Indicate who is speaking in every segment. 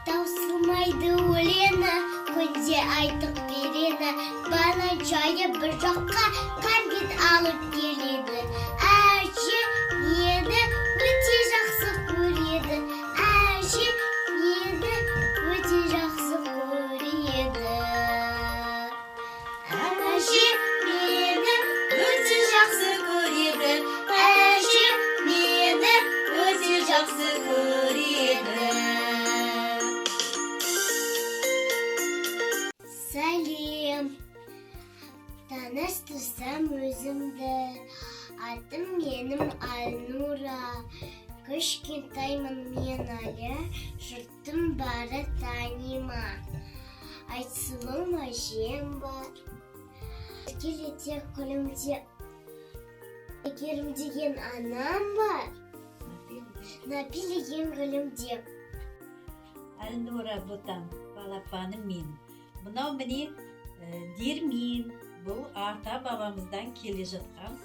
Speaker 1: таусылмайды өлеңі, күнде айтып береді, бана жайы бір жаққа кәмпит алып келеді. Әже мені өте жақсы көреді, әже мені өте жақсы көреді. Әже мені өте жақсы көреді, әже мені өте жақсы көреді. Сәлем, таныстырсам өзімді, атым менің Айнура. Кішкентаймын мен әлі, жұрттың бәрі танима. Айтсылым әжем бар, келете күлімдеп, керімдеген анам бар, Напилеген күлімдеп.
Speaker 2: Айнура бұтам, балапаным мен. Бұнау міне дермен, бұл ата бабамыздан келе жатқан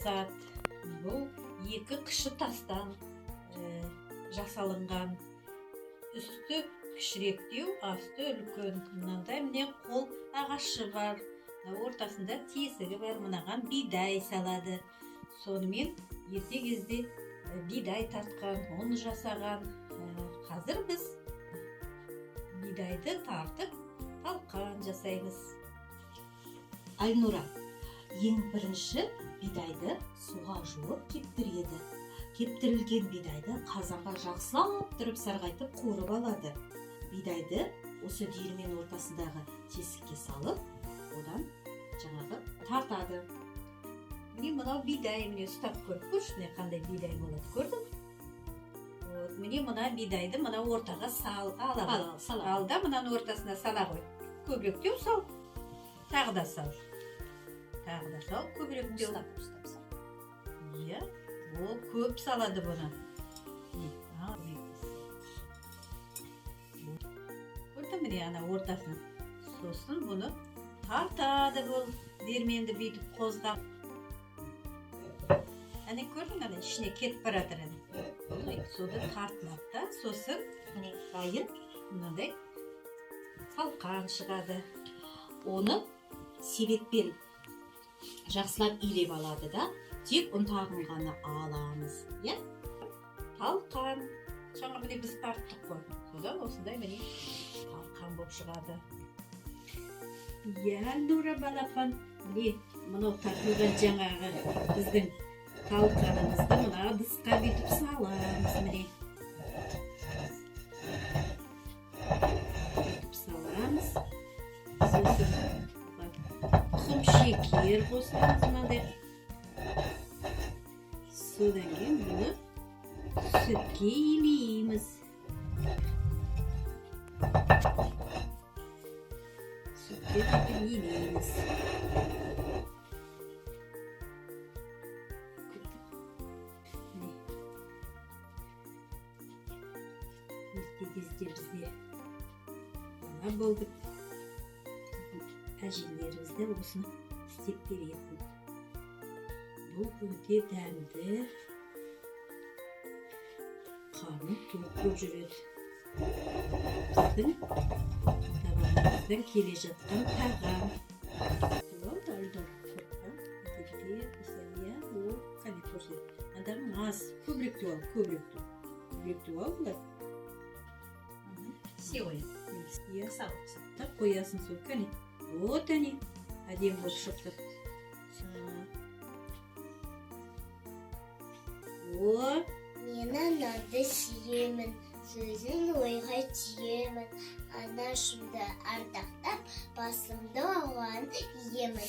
Speaker 2: зат. Бұл екі кіші тастан жасалынған, үсті кішіректеу, асты үлкен. Мынандай міне қол ағашы бар, ортасында тесігі бар, мынаған бидай салады. Сонымен ерте кезде бидай тартқан, оны жасаған. Қазір біз бидайды тартып талқан жасаймыз.
Speaker 3: Айнура, ең бірінші бидайды суға жуып кептіреді. Кептірілген бидайды қазанға жақсылап тұрып сарғайтып қуырып алады. Бидайды осы диірмен ортасындағы тесікке салып, одан жаңағы тартады.
Speaker 2: Міне мынау бидай, міне ұстап көріп көршіне қандай бидай болады, көрдің? Міне мына бидайды мына ортаға алда, мынаның ортасына сала қой. Көбіректеу сал, тағы да сал. Тағы да сал, көбіректеу.
Speaker 3: Ұстап сал.
Speaker 2: Иә, ол көп салады бұны. Көрді міне ана ортасын. Сосын бұны тартады бұл дерменді бүйтіп қозғап. Әне көрдің, әне ішіне кетіп баратыр әне. Соды тартылады да, сосын сайын мынандай талқан шығады.
Speaker 3: Оны себетпен жақсылап илеп алады да, тек ұнтағын ғана аламыз.
Speaker 2: Талқан. Жаңа міне біз тарттық қой. Содан осындай міне талқан болып шығады. Айнура балапан, міне мынау тартылған жаңағы біздің талқанымызды мына ыдысқа бүйтіп саламыз, міне. Бүйтіп саламыз. Сосын құм шекер қосамыз мынандай. Содан кейін бұны сүтке илейміз. Сүтке илейміз. Кезде бізде бала болдық, әжелеріміз де осыны істеп беретін. Бұл өте дәмді, қарны тоқ болып жүреді. Біздің табағымыздан келе жатқан тағам. Бұл дәлдір құртқан, адамның аз, көбіректі ал, көбіректі ал бұлар.
Speaker 3: Сеуі.
Speaker 2: Сақтап қоясын сол, кәне. Вот әне, әдем болып шықты.
Speaker 1: Мен анамды сүйемін, сөзін ойға түйемін. Анашымды ардақтап, басымды оған иемін.